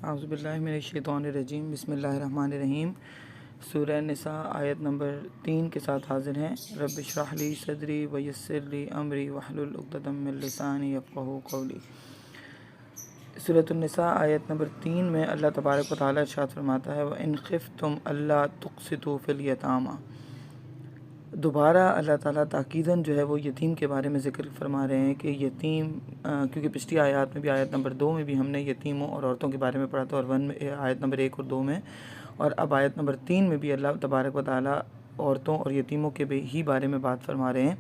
اعوذ باللہ من الشیطان الرجیم، بسم اللہ الرحمن الرحیم۔ سورہ نساء آیت نمبر 3 کے ساتھ حاضر ہیں۔ رب اشرح لی صدری ویسر لی امری واحلل عقدۃ من لسانی یفقہوا قولی۔ سورۃ النساء آیت نمبر 3 میں اللہ تبارک و تعالیٰ ارشاد فرماتا ہے وَإِنْ خِفْتُمْ أَلَّا تُقْسِطُوا فِي الْيَتَامَى۔ دوبارہ اللہ تعالیٰ تاکیداً جو ہے وہ یتیم کے بارے میں ذکر فرما رہے ہیں کہ یتیم، کیونکہ پچھلی آیات میں بھی آیت نمبر 2 میں بھی ہم نے یتیموں اور عورتوں کے بارے میں پڑھا تھا، اور آیت نمبر 1 اور 2 میں، اور اب آیت نمبر 3 میں بھی اللہ تبارک و تعالیٰ عورتوں اور یتیموں کے ہی بارے میں بات فرما رہے ہیں۔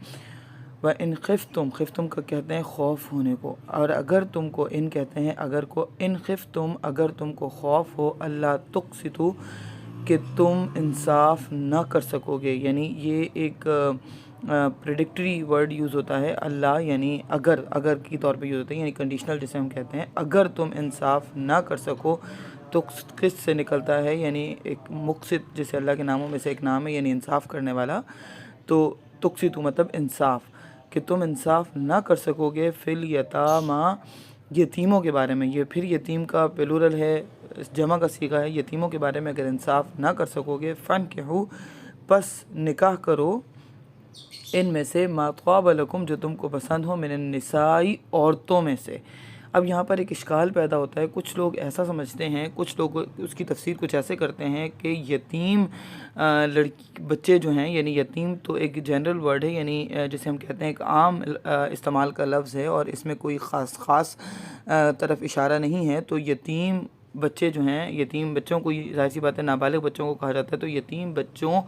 وَإِنْ خِفْتُمْ، خِفْتُم کا کہتے ہیں خوف ہونے کو، اور اگر تم کو، ان کہتے ہیں اگر کو، ان خِفْتُم اگر تم کو خوف ہو، اللہ تقسطوا کہ تم انصاف نہ کر سکو گے، یعنی یہ ایک پریڈکٹری ورڈ یوز ہوتا ہے، اللہ یعنی اگر کی طور پہ یوز ہوتا ہے، یعنی کنڈیشنل جسے ہم کہتے ہیں، اگر تم انصاف نہ کر سکو تو قسط سے نکلتا ہے، یعنی ایک مقسط جسے اللہ کے ناموں میں سے ایک نام ہے، یعنی انصاف کرنے والا، تو تقسطوا مطلب انصاف، کہ تم انصاف نہ کر سکو گے فی الیتامی، یتیموں کے بارے میں، یہ پھر یتیم کا پلورل ہے، جمع کا صیغہ ہے، یتیموں کے بارے میں اگر انصاف نہ کر سکو گے، فانکحوا پس نکاح کرو ان میں سے، ما طاب لکم جو تم کو پسند ہو، من النساء عورتوں میں سے۔ اب یہاں پر ایک اشکال پیدا ہوتا ہے، کچھ لوگ ایسا سمجھتے ہیں، کچھ لوگ اس کی تفسیر کچھ ایسے کرتے ہیں کہ یتیم لڑکی بچے جو ہیں، یعنی یتیم تو ایک جنرل ورڈ ہے، یعنی جسے ہم کہتے ہیں ایک عام استعمال کا لفظ ہے، اور اس میں کوئی خاص طرف اشارہ نہیں ہے، تو یتیم بچے جو ہیں، یتیم بچوں کو، ظاہر سی بات ہے نابالغ بچوں کو کہا جاتا ہے، تو یتیم بچوں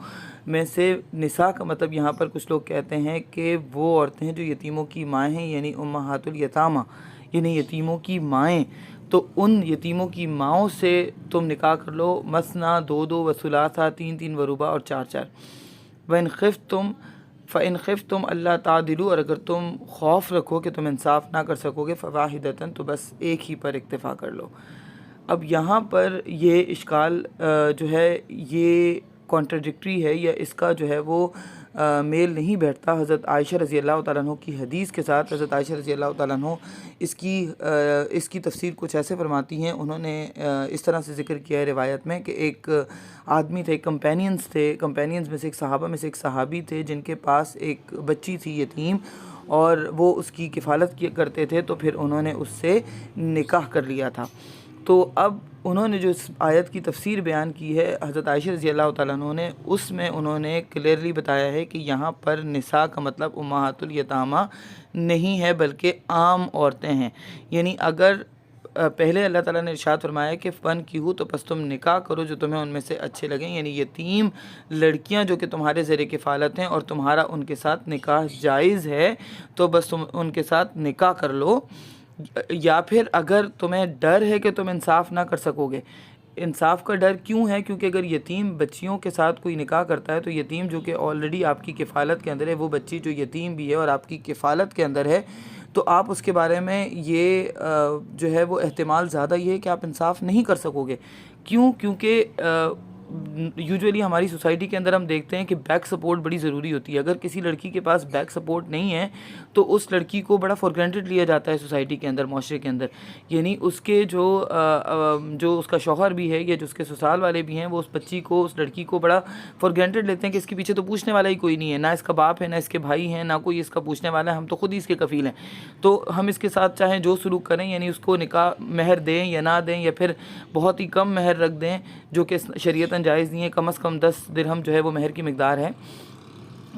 میں سے نساء کا مطلب یہاں پر کچھ لوگ کہتے ہیں کہ وہ عورتیں ہیں جو یتیموں کی مائیں ہیں، یعنی امہات الیتامى، یعنی یتیموں کی مائیں، تو ان یتیموں کی ماؤں سے تم نکاح کر لو، مثنیٰ، دو دو، وثلاثہ، تین تین، ورباع اور چار چار۔ وَإِنْ خِفْتُمْ فَإِنْ خِفْتُمْ أَلَّا تَعْدِلُوا، اور اگر تم خوف رکھو کہ تم انصاف نہ کر سکو گے، فَوَاحِدَةً تو بس ایک ہی پر اکتفا کر لو۔ اب یہاں پر یہ اشکال جو ہے یہ کانٹرڈکٹری ہے، یا اس کا جو ہے وہ میل نہیں بیٹھتا حضرت عائشہ رضی اللہ تعالیٰ عنہ کی حدیث کے ساتھ۔ حضرت عائشہ رضی اللہ تعالیٰ عنہ اس کی تفسیر کچھ ایسے فرماتی ہیں، انہوں نے اس طرح سے ذکر کیا ہے روایت میں کہ ایک آدمی تھے، کمپینینز میں سے ایک صحابہ میں سے ایک صحابی تھے، جن کے پاس ایک بچی تھی یتیم، اور وہ اس کی کفالت کیا کرتے تھے، تو پھر انہوں نے اس سے نکاح کر لیا تھا۔ تو اب انہوں نے جو اس آیت کی تفسیر بیان کی ہے حضرت عائشہ رضی اللہ تعالیٰ عنہ نے، اس میں انہوں نے کلیئرلی بتایا ہے کہ یہاں پر نساء کا مطلب امہات الیتامى نہیں ہے، بلکہ عام عورتیں ہیں، یعنی اگر پہلے اللہ تعالیٰ نے ارشاد فرمایا کہ فانکحوا تو پس تم نکاح کرو جو تمہیں ان میں سے اچھے لگیں، یعنی یتیم لڑکیاں جو کہ تمہارے زیر کفالت ہیں اور تمہارا ان کے ساتھ نکاح جائز ہے، تو بس تم ان کے ساتھ نکاح کر لو، یا پھر اگر تمہیں ڈر ہے کہ تم انصاف نہ کر سکو گے۔ انصاف کا ڈر کیوں ہے؟ کیونکہ اگر یتیم بچیوں کے ساتھ کوئی نکاح کرتا ہے تو یتیم جو کہ آلریڈی آپ کی کفالت کے اندر ہے، وہ بچی جو یتیم بھی ہے اور آپ کی کفالت کے اندر ہے، تو آپ اس کے بارے میں یہ جو ہے وہ احتمال زیادہ یہ ہے کہ آپ انصاف نہیں کر سکو گے۔ کیوں؟ کیونکہ یوجولی ہماری سوسائٹی کے اندر ہم دیکھتے ہیں کہ بیک سپورٹ بڑی ضروری ہوتی ہے۔ اگر کسی لڑکی کے پاس بیک سپورٹ نہیں ہے تو اس لڑکی کو بڑا فار گرانٹیڈ لیا جاتا ہے سوسائٹی کے اندر، معاشرے کے اندر، یعنی اس کے جو اس کا شوہر بھی ہے یا جو اس کے سسرال والے بھی ہیں، وہ اس بچی کو، اس لڑکی کو بڑا فار گرانٹیڈ لیتے ہیں کہ اس کے پیچھے تو پوچھنے والا ہی کوئی نہیں ہے، نہ اس کا باپ ہے، نہ اس کے بھائی ہیں، نہ کوئی اس کا پوچھنے والا ہے، ہم تو خود ہی اس کے کفیل ہیں، تو ہم اس کے ساتھ چاہیں جو سلوک کریں، یعنی اس کو نکاح مہر دیں یا نہ دیں، یا پھر بہت ہی کم مہر رکھ دیں جو کہ شریعتاً جائز نہیں ہے، کم از کم 10 درہم جو ہے وہ مہر کی مقدار ہے،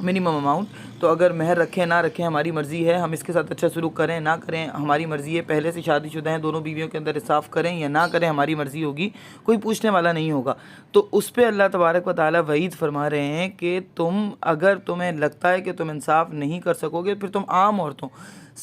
منیمم اماؤنٹ، تو اگر مہر رکھیں نہ رکھیں ہماری مرضی ہے، ہم اس کے ساتھ اچھا سلوک کریں نہ کریں ہماری مرضی ہے، پہلے سے شادی شدہ ہیں دونوں بیویوں کے اندر انصاف کریں یا نہ کریں ہماری مرضی ہوگی، کوئی پوچھنے والا نہیں ہوگا۔ تو اس پہ اللہ تبارک و تعالیٰ وعید فرما رہے ہیں کہ اگر تمہیں لگتا ہے کہ تم انصاف نہیں کر سکو گے، پھر تم عام عورتوں،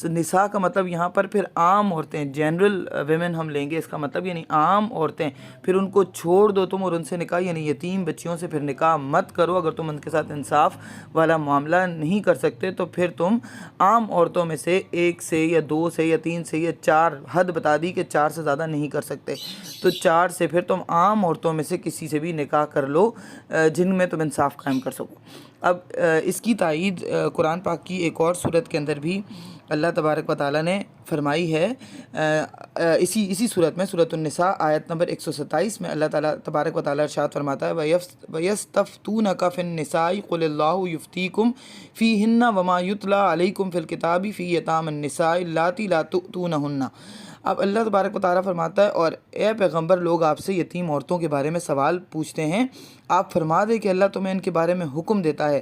نساء کا مطلب یہاں پر پھر عام عورتیں، جنرل ویمن ہم لیں گے اس کا مطلب، یعنی عام عورتیں، پھر ان کو چھوڑ دو تم اور ان سے نکاح، یعنی یتیم بچیوں سے پھر نکاح مت کرو۔ اگر تم ان کے ساتھ انصاف والا معاملہ نہیں کر سکتے تو پھر تم عام عورتوں میں سے ایک سے یا دو سے یا تین سے یا چار، حد بتا دی کہ 4 سے زیادہ نہیں کر سکتے، تو 4 سے پھر تم عام عورتوں میں سے کسی سے بھی نکاح کر لو جن میں تم انصاف قائم کر سکو۔ اب اس کی تائید قرآن پاک کی ایک اور صورت کے اندر بھی اللہ تبارک و تعالیٰ نے فرمائی ہے اسی صورت میں سورۃ النساء آیت نمبر 127 میں اللہ تعالیٰ تبارک و تعالیٰ ارشاد فرماتا ہے وَيَسْتَفْتُونَكَ فِي النِّسَاءِ قُلِ اللَّهُ يُفْتِيكُمْ فِيهِنَّ وَمَا يُتْلَى عَلَيْكُمْ فِي الْكِتَابِ فِي يَتَامَى النِّسَاءِ اللَّاتِي لَا تُؤْتُونَهُنَّ۔ اب اللہ تبارک و تعالیٰ فرماتا ہے اور اے پیغمبر لوگ آپ سے یتیم عورتوں کے بارے میں سوال پوچھتے ہیں، آپ فرما دیں کہ اللہ تمہیں ان کے بارے میں حکم دیتا ہے،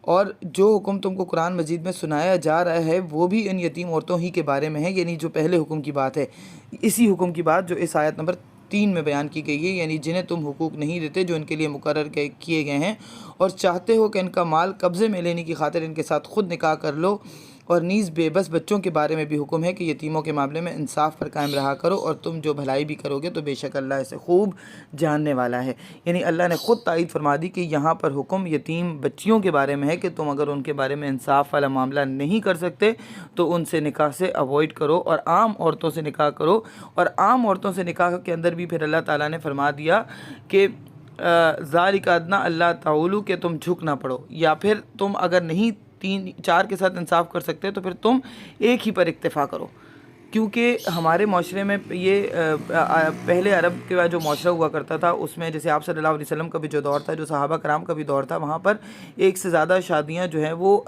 اور جو حکم تم کو قرآن مجید میں سنایا جا رہا ہے وہ بھی ان یتیم عورتوں ہی کے بارے میں ہے، یعنی جو پہلے حکم کی بات ہے، اسی حکم کی بات جو اس آیت نمبر 3 میں بیان کی گئی ہے، یعنی جنہیں تم حقوق نہیں دیتے جو ان کے لیے مقرر کیے گئے ہیں، اور چاہتے ہو کہ ان کا مال قبضے میں لینے کی خاطر ان کے ساتھ خود نکاح کر لو، اور نیز بے بس بچوں کے بارے میں بھی حکم ہے کہ یتیموں کے معاملے میں انصاف پر قائم رہا کرو، اور تم جو بھلائی بھی کرو گے تو بے شک اللہ اسے خوب جاننے والا ہے۔ یعنی اللہ نے خود تائید فرما دی کہ یہاں پر حکم یتیم بچیوں کے بارے میں ہے کہ تم اگر ان کے بارے میں انصاف والا معاملہ نہیں کر سکتے تو ان سے نکاح سے اوائڈ کرو اور عام عورتوں سے نکاح کرو۔ اور عام عورتوں سے نکاح کے اندر بھی پھر اللہ تعالیٰ نے فرما دیا کہ ذالک ادنی اللہ تعولو، کہ تم جھک نہ پڑو، یا پھر تم اگر نہیں 3-4 کے ساتھ انصاف کر سکتے تو پھر تم ایک ہی پر اکتفا کرو، کیونکہ ہمارے معاشرے میں یہ پہلے عرب کا جو معاشرہ ہوا کرتا تھا اس میں جیسے آپ صلی اللہ علیہ وسلم کا بھی جو دور تھا، جو صحابہ کرام کا بھی دور تھا، وہاں پر ایک سے زیادہ شادیاں جو ہیں وہ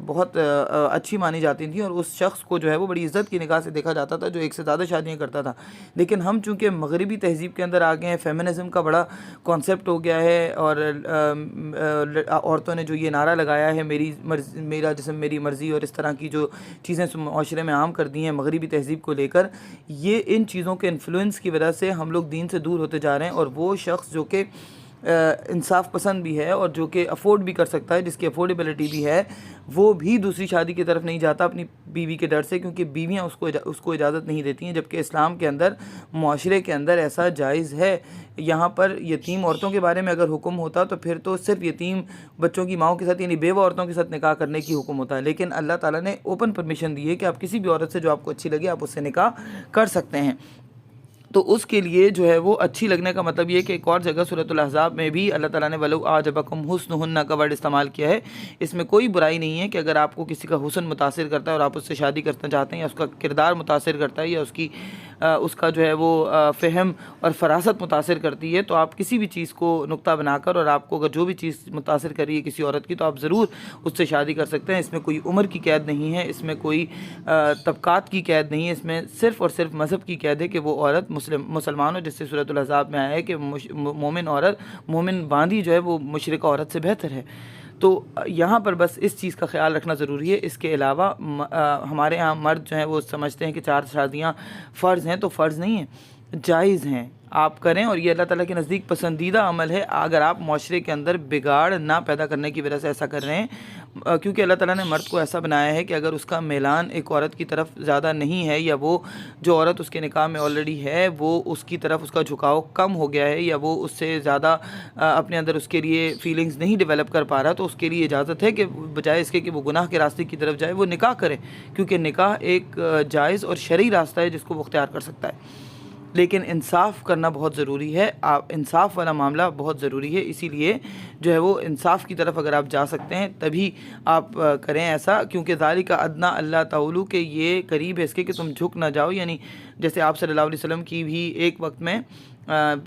بہت اچھی مانی جاتی تھیں، اور اس شخص کو جو ہے وہ بڑی عزت کی نگاہ سے دیکھا جاتا تھا جو ایک سے زیادہ شادیاں کرتا تھا۔ لیکن ہم چونکہ مغربی تہذیب کے اندر آ گئے ہیں، فیمنزم کا بڑا کانسیپٹ ہو گیا ہے، اور عورتوں نے جو یہ نعرہ لگایا ہے میرا جسم میری مرضی، اور اس طرح کی جو چیزیں معاشرے میں عام کر دی ہیں مغربی تہذیب کو لے کر، یہ ان چیزوں کے انفلوئنس کی وجہ سے ہم لوگ دین سے دور ہوتے جا رہے ہیں، اور وہ شخص جو کہ انصاف پسند بھی ہے اور جو کہ افورڈ بھی کر سکتا ہے، جس کی افورڈیبلٹی بھی ہے، وہ بھی دوسری شادی کی طرف نہیں جاتا اپنی بیوی کے ڈر سے، کیونکہ بیویاں اس کو اجازت نہیں دیتی ہیں، جبکہ اسلام کے اندر معاشرے کے اندر ایسا جائز ہے۔ یہاں پر یتیم عورتوں کے بارے میں اگر حکم ہوتا تو پھر تو صرف یتیم بچوں کی ماؤں کے ساتھ یعنی بیوہ عورتوں کے ساتھ نکاح کرنے کی حکم ہوتا ہے، لیکن اللہ تعالیٰ نے اوپن پرمیشن دی ہے کہ آپ کسی بھی عورت سے جو آپ کو اچھی لگے آپ اس سے نکاح کر سکتے ہیں۔ تو اس کے لیے جو ہے وہ اچھی لگنے کا مطلب یہ کہ ایک اور جگہ سورۃ الاحزاب میں بھی اللہ تعالیٰ نے وَلَوْ أَعْجَبَكُمْ حُسْنُهُنَّ کا ورڈ استعمال کیا ہے۔ اس میں کوئی برائی نہیں ہے کہ اگر آپ کو کسی کا حسن متاثر کرتا ہے اور آپ اس سے شادی کرنا چاہتے ہیں، یا اس کا کردار متاثر کرتا ہے، یا اس کا جو ہے وہ فہم اور فراست متاثر کرتی ہے، تو آپ کسی بھی چیز کو نقطہ بنا کر، اور آپ کو اگر جو بھی چیز متاثر کر رہی ہے کسی عورت کی، تو آپ ضرور اس سے شادی کر سکتے ہیں۔ اس میں کوئی عمر کی قید نہیں ہے، اس میں کوئی طبقات کی قید نہیں ہے، اس میں صرف اور صرف مذہب کی قید ہے کہ وہ عورت مسلمان ہو، جس سے سورۃ الاحزاب میں آیا ہے کہ مومن باندی جو ہے وہ مشرکہ عورت سے بہتر ہے۔ تو یہاں پر بس اس چیز کا خیال رکھنا ضروری ہے۔ اس کے علاوہ ہمارے ہاں مرد جو ہیں وہ سمجھتے ہیں کہ 4 شادیاں فرض ہیں، تو فرض نہیں ہیں، جائز ہیں، آپ کریں، اور یہ اللہ تعالیٰ کے نزدیک پسندیدہ عمل ہے اگر آپ معاشرے کے اندر بگاڑ نہ پیدا کرنے کی وجہ سے ایسا کر رہے ہیں، کیونکہ اللہ تعالیٰ نے مرد کو ایسا بنایا ہے کہ اگر اس کا میلان ایک عورت کی طرف زیادہ نہیں ہے، یا وہ جو عورت اس کے نکاح میں آلریڈی ہے وہ اس کی طرف اس کا جھکاؤ کم ہو گیا ہے، یا وہ اس سے زیادہ اپنے اندر اس کے لیے فیلنگز نہیں ڈیولپ کر پا رہا، تو اس کے لیے اجازت ہے کہ بجائے اس کے کہ وہ گناہ کے راستے کی طرف جائے، وہ نکاح کرے، کیونکہ نکاح ایک جائز اور شرعی راستہ ہے جس کو وہ اختیار کر سکتا ہے۔ لیکن انصاف کرنا بہت ضروری ہے، انصاف والا معاملہ بہت ضروری ہے، اسی لیے جو ہے وہ انصاف کی طرف اگر آپ جا سکتے ہیں تبھی آپ کریں ایسا، کیونکہ ذالک ادنی اللہ تعولو، کہ یہ قریب ہے اس کے کہ تم جھک نہ جاؤ۔ یعنی جیسے آپ صلی اللہ علیہ وسلم کی بھی ایک وقت میں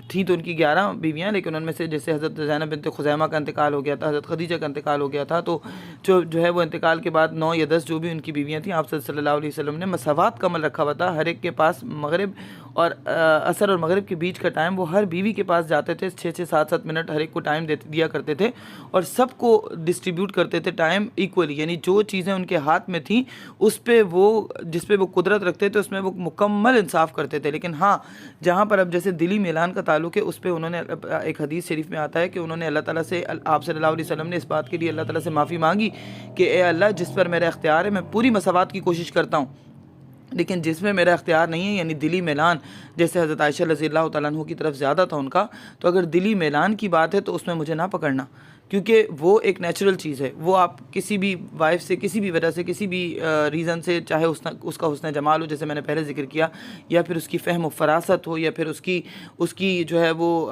تھیں تو ان کی 11 بیویاں، لیکن ان میں سے جیسے حضرت زینب بنت خزیمہ کا انتقال ہو گیا تھا، حضرت خدیجہ کا انتقال ہو گیا تھا، تو جو ہے وہ انتقال کے بعد 9 یا 10 جو بھی ان کی بیویاں تھیں، آپ صلی اللہ علیہ وسلم نے مساوات کا عمل رکھا ہوا تھا، ہر ایک کے پاس مغرب اور عصر اور مغرب کے بیچ کا ٹائم وہ ہر بیوی کے پاس جاتے تھے، 6-6 7-7 منٹ ہر ایک کو ٹائم دیا کرتے تھے، اور سب کو ڈسٹریبیوٹ کرتے تھے ٹائم ایکولی، یعنی جو چیزیں ان کے ہاتھ میں تھیں اس پہ وہ جس پہ وہ قدرت رکھتے تھے اس میں وہ مکمل انصاف کرتے تھے۔ لیکن ہاں جہاں پر اب جیسے دلی میلان کا تعلق ہے، اس پہ انہوں نے ایک حدیث شریف میں آتا ہے کہ انہوں نے اللہ تعالیٰ سے، آپ صلی اللہ علیہ وسلم نے اس بات کے لیے اللہ تعالیٰ سے معافی مانگی کہ اے اللہ جس پر میرا اختیار ہے میں پوری مساوات کی کوشش کرتا ہوں، لیکن جس میں میرا اختیار نہیں ہے، یعنی دلی میلان، جیسے حضرت عائشہ رضی اللہ تعالیٰ عنہ کی طرف زیادہ تھا ان کا، تو اگر دلی میلان کی بات ہے تو اس میں مجھے نہ پکڑنا، کیونکہ وہ ایک نیچرل چیز ہے. وہ آپ کسی بھی وائف سے کسی بھی وجہ سے کسی بھی ریزن سے، چاہے اس کا حسن جمال ہو جیسے میں نے پہلے ذکر کیا، یا پھر اس کی فہم و فراست ہو، یا پھر اس کی جو ہے وہ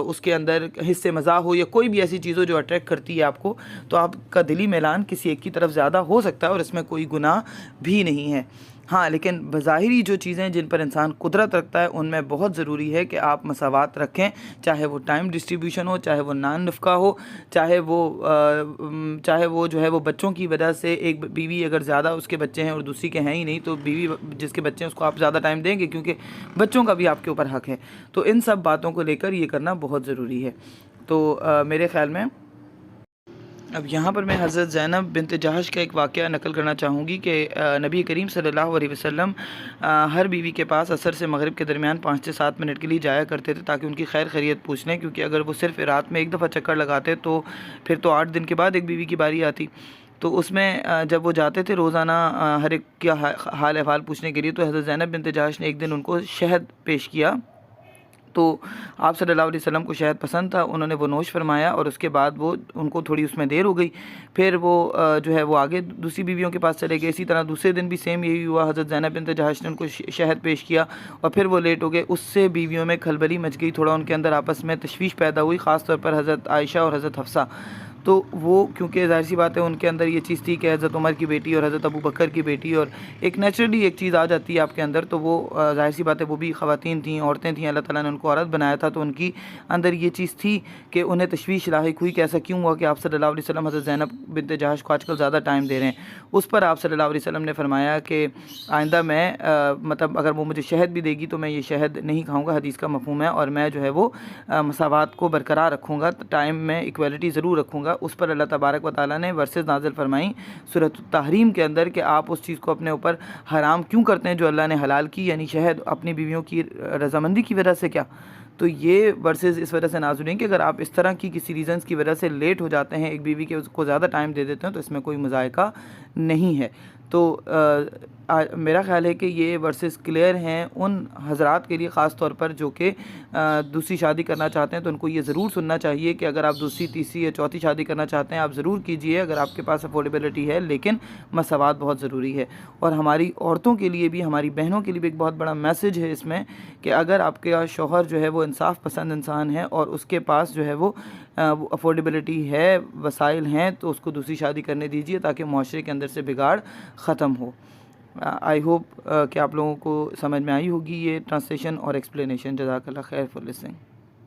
اس کے اندر حصے مزاح ہو، یا کوئی بھی ایسی چیز ہو جو اٹریکٹ کرتی ہے آپ کو، تو آپ کا دلی میلان کسی ایک کی طرف زیادہ ہو سکتا ہے اور اس میں کوئی گناہ بھی نہیں ہے. ہاں، لیکن بظاہری جو چیزیں جن پر انسان قدرت رکھتا ہے ان میں بہت ضروری ہے کہ آپ مساوات رکھیں، چاہے وہ ٹائم ڈسٹریبیوشن ہو، چاہے وہ نان نفقہ ہو، چاہے وہ جو ہے وہ بچوں کی وجہ سے ایک بیوی اگر زیادہ اس کے بچے ہیں اور دوسری کے ہیں ہی نہیں، تو بیوی جس کے بچے ہیں اس کو آپ زیادہ ٹائم دیں گے، کیونکہ بچوں کا بھی آپ کے اوپر حق ہے. تو ان سب باتوں کو لے کر یہ کرنا بہت ضروری ہے. تو میرے خیال میں اب یہاں پر میں حضرت زینب بنت جہش کا ایک واقعہ نقل کرنا چاہوں گی کہ نبی کریم صلی اللہ علیہ وسلم ہر بیوی کے پاس عصر سے مغرب کے درمیان 5 سے 7 منٹ کے لیے جایا کرتے تھے تاکہ ان کی خیر خیریت پوچھ لیں، کیونکہ اگر وہ صرف رات میں ایک دفعہ چکر لگاتے تو پھر تو 8 دن کے بعد ایک بیوی کی باری آتی. تو اس میں جب وہ جاتے تھے روزانہ ہر ایک کا حال احوال پوچھنے کے لیے، تو حضرت زینب بنت جہش نے ایک دن ان کو شہد پیش کیا. تو آپ صلی اللہ علیہ وسلم کو شہد پسند تھا، انہوں نے وہ نوش فرمایا، اور اس کے بعد وہ ان کو تھوڑی اس میں دیر ہو گئی. پھر وہ جو ہے وہ آگے دوسری بیویوں کے پاس چلے گئے. اسی طرح دوسرے دن بھی سیم یہی ہوا، حضرت زینب بنت جہش نے ان کو شہد پیش کیا اور پھر وہ لیٹ ہو گئے. اس سے بیویوں میں کھلبلی مچ گئی، تھوڑا ان کے اندر آپس میں تشویش پیدا ہوئی، خاص طور پر حضرت عائشہ اور حضرت حفصہ. تو وہ کیونکہ ظاہر سی بات ہے ان کے اندر یہ چیز تھی کہ حضرت عمر کی بیٹی اور حضرت ابو بکر کی بیٹی، اور ایک نیچرلی ایک چیز آ جاتی ہے آپ کے اندر، تو وہ ظاہر سی بات ہے وہ بھی خواتین تھیں، عورتیں تھیں، اللہ تعالیٰ نے ان کو عورت بنایا تھا، تو ان کی اندر یہ چیز تھی کہ انہیں تشویش لاحق ہوئی کہ ایسا کیوں ہوا کہ آپ صلی اللہ علیہ وسلم حضرت زینب بنت جہش کو آج کل زیادہ ٹائم دے رہے ہیں. اس پر آپ صلی اللہ علیہ وسلم نے فرمایا کہ آئندہ میں مطلب اگر وہ مجھے شہد بھی دے گی تو میں یہ شہد نہیں کھاؤں گا، حدیث کا مفہوم ہے، اور میں جو ہے وہ مساوات کو برقرار رکھوں گا، ٹائم میں ایکویلٹی ضرور رکھوں گا. اس پر اللہ تبارک و تعالیٰ نے ورسز نازل فرمائیں سورۃ التحریم کے اندر کہ آپ اس چیز کو اپنے اوپر حرام کیوں کرتے ہیں جو اللہ نے حلال کی، یعنی شہد اپنی بیویوں کی رضامندی کی وجہ سے. کیا تو یہ ورسز اس وجہ سے نازل ہیں کہ اگر آپ اس طرح کی کسی ریزنز کی وجہ سے لیٹ ہو جاتے ہیں، ایک بیوی کے کو زیادہ ٹائم دے دیتے ہیں، تو اس میں کوئی مذائقہ نہیں ہے. تو میرا خیال ہے کہ یہ ورسز کلیئر ہیں ان حضرات کے لیے، خاص طور پر جو کہ دوسری شادی کرنا چاہتے ہیں. تو ان کو یہ ضرور سننا چاہیے کہ اگر آپ دوسری، تیسری یا چوتھی شادی کرنا چاہتے ہیں آپ ضرور کیجئے اگر آپ کے پاس افورڈیبلٹی ہے، لیکن مساوات بہت ضروری ہے. اور ہماری عورتوں کے لیے بھی، ہماری بہنوں کے لیے بھی ایک بہت بڑا میسج ہے اس میں کہ اگر آپ کا شوہر جو ہے وہ انصاف پسند انسان ہے اور اس کے پاس جو ہے وہ افورڈیبلٹی ہے، وسائل ہیں، تو اس کو دوسری شادی کرنے دیجیے تاکہ معاشرے کے اندر سے بگاڑ ختم ہو. آئی ہوپ کہ آپ لوگوں کو سمجھ میں آئی ہوگی یہ ٹرانسلیشن اور ایکسپلینیشن. جزاک اللہ خیر فار لسننگ.